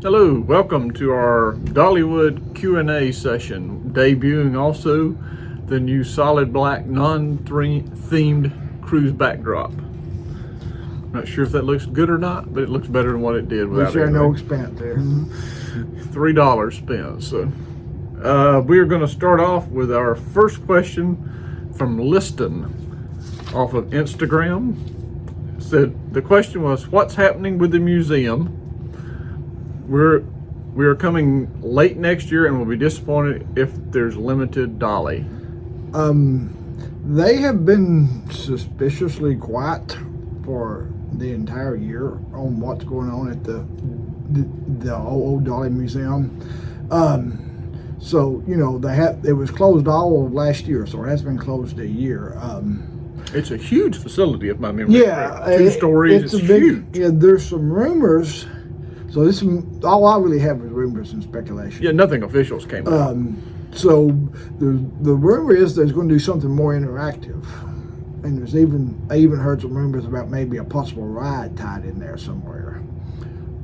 Hello, welcome to our Dollywood Q&A session, debuting also the new solid black non-themed cruise backdrop. Not sure if that looks good or not, but it looks better than what it did without it. No expense there. $3 spent. So we're going to start off with our first question from Liston off of Instagram. Said the question was, what's happening with the museum? We are coming late next year and we'll be disappointed if there's limited Dolly. They have been suspiciously quiet for the entire year on what's going on at the old Dolly Museum. So, you know, it was closed all of last year, so it has been closed a year. It's a huge facility, if my memory is correct. 2 stories, it's huge. Yeah, there's some rumors. So this is all I really have is rumors and speculation. Yeah, nothing officials came out. So the rumor is there's going to do something more interactive, and I even heard some rumors about maybe a possible ride tied in there somewhere.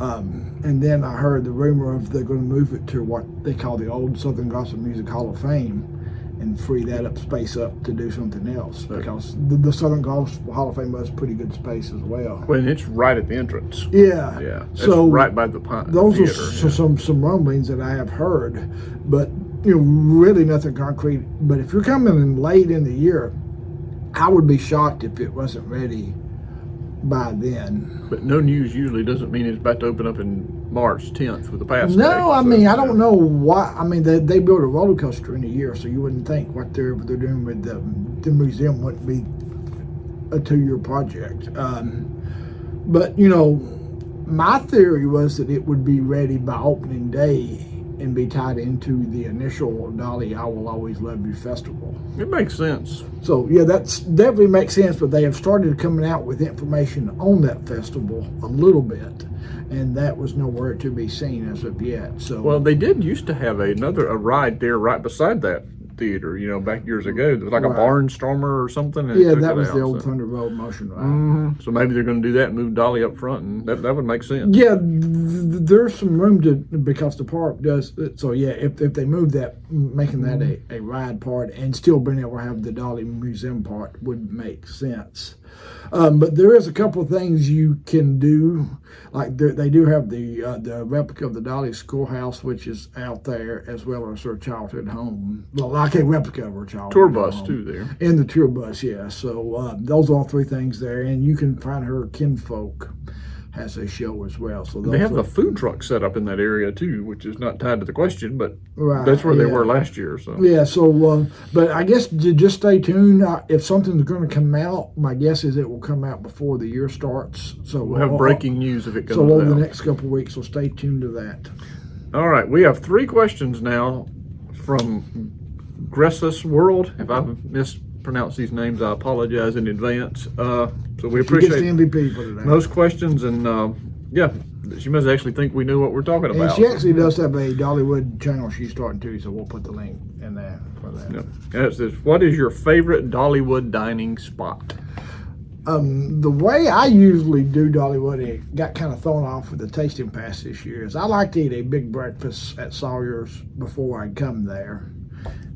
And then I heard the rumor of they're going to move it to what they call the old Southern Gospel Music Hall of Fame, and free that space up to do something else, because the Southern Gospel Hall of Fame was pretty good space as well. Well, and it's right at the entrance. Yeah. It's so right by the pond. Those are some rumblings that I have heard, but really nothing concrete. But if you're coming in late in the year, I would be shocked if it wasn't ready by then. But no news usually doesn't mean it's about to open up in March 10th with the pass. No, I mean, I don't know why. I mean, they build a roller coaster in a year, so you wouldn't think what they're doing with the museum wouldn't be a 2-year project. But, my theory was that it would be ready by opening day and be tied into the initial Dolly I Will Always Love You festival. It makes sense. So, yeah, that's definitely makes sense, but they have started coming out with information on that festival a little bit, and that was nowhere to be seen as of yet. So, well, they did used to have a ride there right beside that theater, back years ago. It was like a barnstormer or something. Yeah, that was the old Thunder Road motion ride. So maybe they're going to do that and move Dolly up front, and that would make sense. Yeah, there's some room because the park does. So yeah, if they move that, making that a ride part and still being able to have the Dolly Museum part would make sense. But there is a couple of things you can do. Like they do have the replica of the Dolly Schoolhouse, which is out there, as well as her childhood home. Well, like a replica of her childhood tour bus home. Too there. And the tour bus, yeah. So those are all 3 things there, and you can find her kinfolk has a show as well. So they have the food truck set up in that area too, which is not tied to the question, but that's where they were last year. So yeah, so but I guess just stay tuned. If something's going to come out, my guess is it will come out before the year starts. So we'll have breaking news if it comes out. So over the next couple of weeks, so stay tuned to that. All right, we have 3 questions now from Gressus World. If I've mispronounced these names, I apologize in advance. So we appreciate the MVP for today. Most questions, and she must actually think we knew what we're talking about. And she actually does have a Dollywood channel she's starting too, so we'll put the link in there for that. Yep. And it says, what is your favorite Dollywood dining spot? The way I usually do Dollywood, it got kind of thrown off with the tasting pass this year, is I like to eat a big breakfast at Sawyer's before I come there,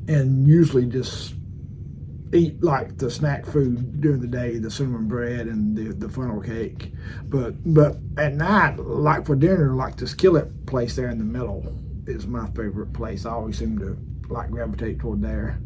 and usually just eat like the snack food during the day, the cinnamon bread and the funnel cake. But at night, like for dinner, like the skillet place there in the middle is my favorite place. I always seem to gravitate toward there.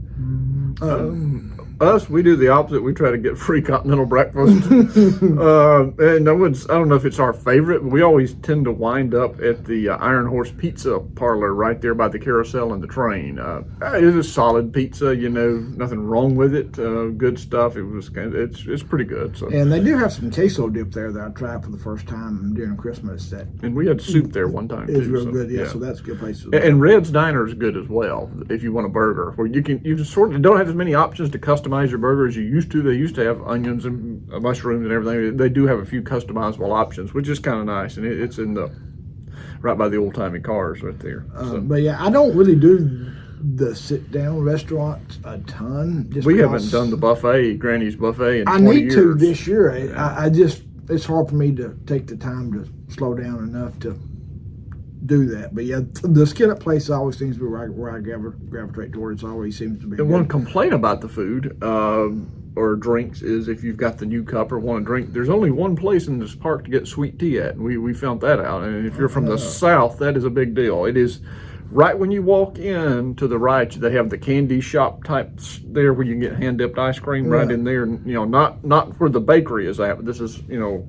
Us, we do the opposite. We try to get free continental breakfast. And I don't know if it's our favorite, but we always tend to wind up at the Iron Horse Pizza Parlor right there by the carousel and the train. It is a solid pizza, nothing wrong with it. Good stuff. It's pretty good. So. And they do have some queso dip there that I tried for the first time during Christmas. And we had soup there one time too. It's real good, yeah. So that's a good place. And Red's Diner is good as well if you want a burger, where you just sort of don't have as many options to customize your burger as you used to. They used to have onions and mushrooms and everything. They do have a few customizable options, which is kind of nice, and it's in right by the old-timey cars right there. But yeah, I don't really do the sit-down restaurants a ton. We haven't done the buffet, Granny's Buffet, in 20 years. I need to this year. Yeah. I just, it's hard for me to take the time to slow down enough to do that. But yeah, the skillet place always seems to be where I gravitate towards. It always seems to be. The one complaint about the food or drinks is if you've got the new cup or want to drink, there's only one place in this park to get sweet tea at, and we found that out. And if you're from the south, that is a big deal. It is right when you walk in to the right, they have the candy shop types there where you can get hand dipped ice cream right in there. You know, not where the bakery is at, but this is, you know,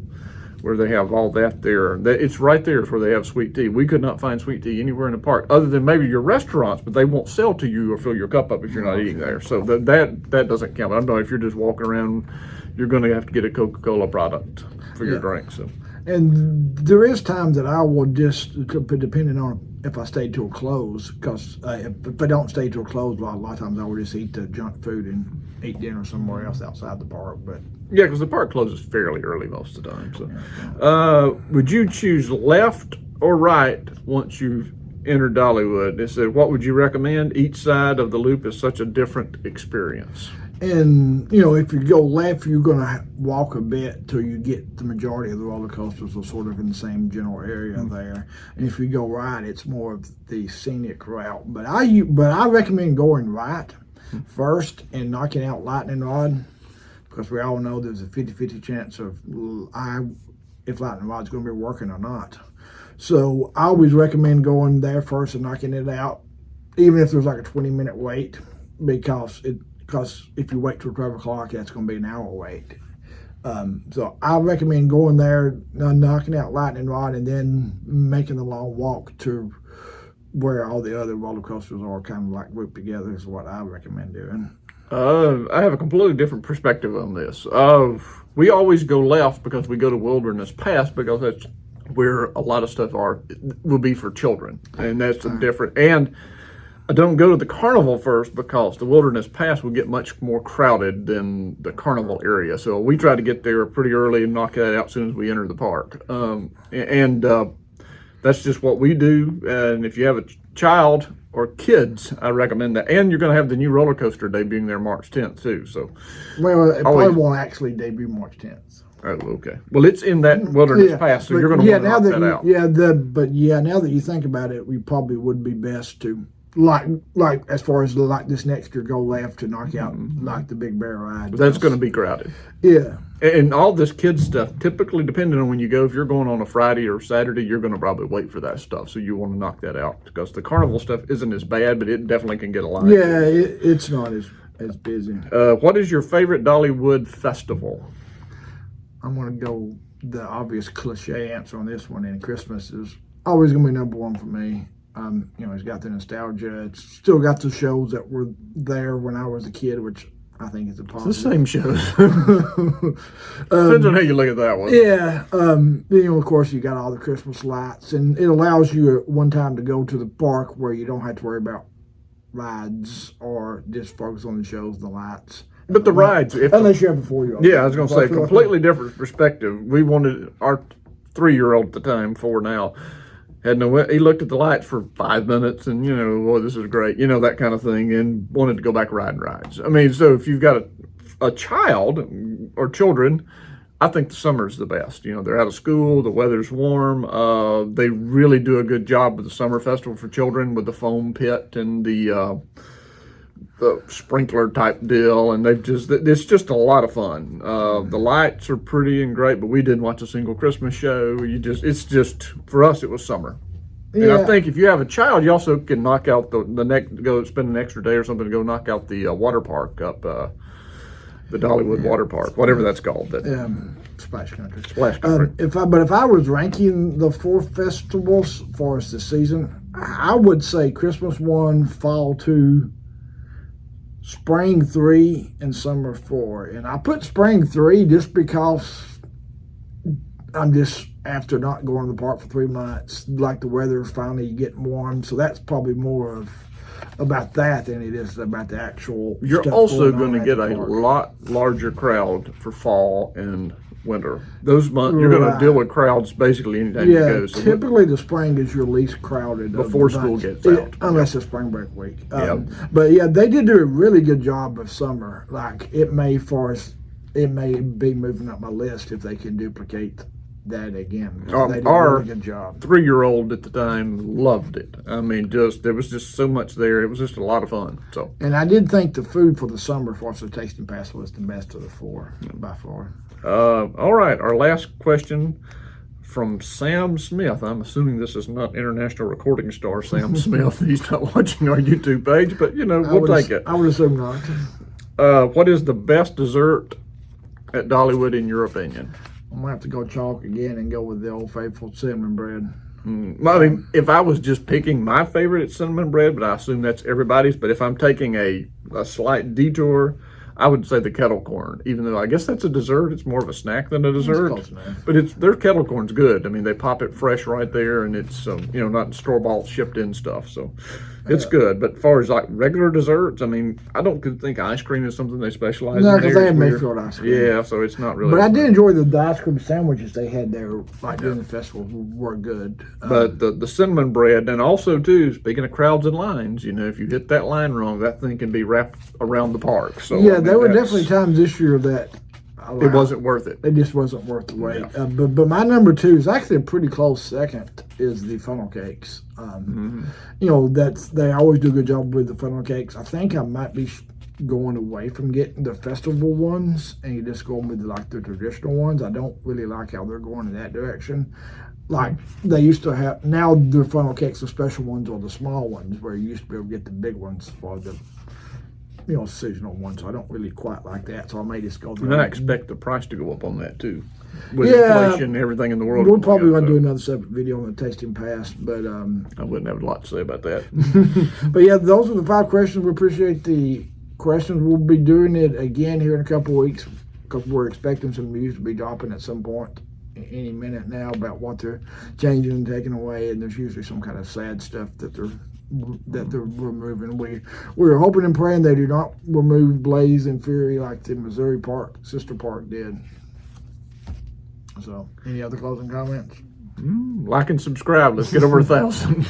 where they have all that there. It's right there is where they have sweet tea. We could not find sweet tea anywhere in the park other than maybe your restaurants, but they won't sell to you or fill your cup up if you're not eating there. So that doesn't count. I don't know if you're just walking around, you're going to have to get a Coca-Cola product for your drink. So. And there is times that I will just, depending on if I stay till close, because if I don't stay till close, a lot of times I will just eat the junk food and eat dinner somewhere else outside the park. But yeah, because the park closes fairly early most of the time. So, would you choose left or right once you enter Dollywood? It said, what would you recommend? Each side of the loop is such a different experience. And, you know, if you go left, you're going to walk a bit till you get the majority of the roller coasters are sort of in the same general area there. And if you go right, it's more of the scenic route. But I recommend going right first and knocking out Lightning Rod, because we all know there's a 50-50 chance of if Lightning Rod's going to be working or not. So I always recommend going there first and knocking it out, even if there's like a 20-minute wait, because if you wait till 12 o'clock, that's going to be an hour wait. So I recommend going there, knocking out Lightning Rod, and then making the long walk to where all the other roller coasters are kind of like grouped together is what I recommend doing. I have a completely different perspective on this. We always go left because we go to Wilderness Pass, because that's where a lot of stuff will be for children, and that's different. And I don't go to the carnival first because the Wilderness Pass will get much more crowded than the carnival area. So we try to get there pretty early and knock that out as soon as we enter the park. That's just what we do. And if you have a child or kids, I recommend that. And you're going to have the new roller coaster debuting there March 10th too. So, well, it probably won't actually debut March 10th. Oh, okay. Well, it's in that Wilderness Pass, so you're going to want to knock that out. Now that you think about it, we probably would be best to, like as far as like this next year, go left to knock out like the Big Bear ride. But that's going to be crowded. Yeah. And all this kids stuff, typically depending on when you go, if you're going on a Friday or Saturday, you're going to probably wait for that stuff. So you want to knock that out, because the carnival stuff isn't as bad, but it definitely can get a line. Yeah, it's not as busy. What is your favorite Dollywood festival? I'm going to go the obvious cliche answer on this one, and Christmas is always going to be number one for me. You know, it's got the nostalgia. It's still got the shows that were there when I was a kid, which I think is a positive. It's the same shows. Depends on how you look at that one. Yeah. You know, of course, you got all the Christmas lights, and it allows you at one time to go to the park where you don't have to worry about rides or just focus on the shows and the lights. But the rides, unless you have a 4-year-old. Yeah, I was going to say, completely different perspective. We wanted our 3-year-old at the time, 4 now. He looked at the lights for 5 minutes and, you know, boy, this is great, you know, that kind of thing, and wanted to go back riding rides. I mean, so if you've got a child or children, I think the summer's the best. You know, they're out of school, the weather's warm. They really do a good job with the summer festival for children with the foam pit and the sprinkler type deal, and it's just a lot of fun. The lights are pretty and great, but we didn't watch a single Christmas show. It's just for us, it was summer. Yeah. And I think if you have a child, you also can knock out go spend an extra day or something to go knock out the water park up, the Dollywood water park, whatever that's called. Splash Country. Splash Country. If I was ranking the 4 festivals for us this season, I would say Christmas 1, Fall 2, Spring 3, and Summer 4. And I put Spring 3 just because I'm just, after not going to the park for 3 months, like the weather is finally getting warm. So that's probably more about that than it is about the actual You're stuff also going to get a lot larger crowd for fall and winter. Those months, you're going to deal with crowds basically anytime you go. So typically the spring is your least crowded. Before school gets out. Unless it's spring break week. But yeah, they did do a really good job of summer. Like it may be moving up my list if they can duplicate that again. They did a Our really good job. 3-year-old at the time loved it. I mean, there was just so much there. It was just a lot of fun. So, And I did think the food for the summer for the tasting pass was the best of the 4 by far. all right, our last question from Sam Smith. I'm assuming this is not international recording star Sam Smith. He's not watching our YouTube page, but we'll take it. I would assume not. What is the best dessert at Dollywood in your opinion? I'm gonna have to go chalk again and go with the old faithful cinnamon bread. I mean, if I was just picking my favorite, it's cinnamon bread, but I assume that's everybody's. But if I'm taking a slight detour, I would say the kettle corn, even though I guess that's a dessert. It's more of a snack than a dessert. Close enough. But their kettle corn's good. I mean, they pop it fresh right there, and it's not store-bought shipped in stuff. So it's good. But as far as like regular desserts, I mean, I don't think ice cream is something they specialize in. No, because here. they had Mayfield ice cream. Yeah, so it's not really. But I did enjoy the ice cream sandwiches they had there, like during the festival, were good. But the cinnamon bread, and also too, speaking of crowds and lines, if you hit that line wrong, that thing can be wrapped around the park. So yeah, there were definitely times this year that it wasn't worth it. It just wasn't worth the wait. Yeah. But my number 2 is actually a pretty close second. Is the funnel cakes. They always do a good job with the funnel cakes. I think I might be going away from getting the festival ones and you just going with like the traditional ones. I don't really like how they're going in that direction. Like they used to have, now the funnel cakes, the special ones or the small ones, where you used to be able to get the big ones for the seasonal ones. I don't really quite like that, so I may just go there. And I expect the price to go up on that too, with inflation and everything in the world. We're probably going to do another separate video on the tasting pass, but I wouldn't have a lot to say about that. But yeah, those are the 5 questions. We appreciate the questions. We'll be doing it again here in a couple of weeks because we're expecting some news to be dropping at some point any minute now about what they're changing and taking away, and there's usually some kind of sad stuff that they're removing. We're hoping and praying they do not remove Blaze and Fury like the Missouri Park sister park did. So, any other closing comments? Like and subscribe. Let's get over 1,000.